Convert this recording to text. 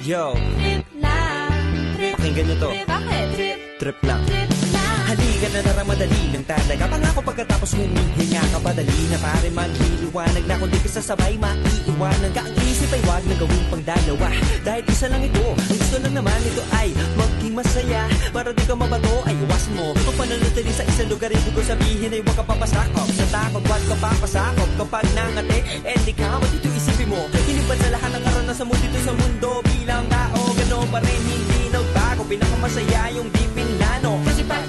Yo, Trip lang, trip, pakinggan nyo to. trip, bakit? Trip, Trip lang. trip lang. Halika na tara, madali lang talaga. Pangako pagkatapos humihinga ka padali na pare maghiliwanag na kung di ka sasabay maiiwanan ka. Ang isip ay wag na gawing pangdalawa dahil isa lang ito. Ang gusto lang naman ito ay maging masaya. Para di ka mabato ay iwasan mo kung pananatili sa isang lugar. Ibig ko sabihin ay huwag ka papasakop sa takot, wag ka papasakop kapag nangate. Eh di ka, dito isipin mo hindi ba sa lahat ng karanasan mo dito sa mundo bilang tao gano'n pa rin hindi nagbago. Pinakamasaya yung di pinlano kasi pag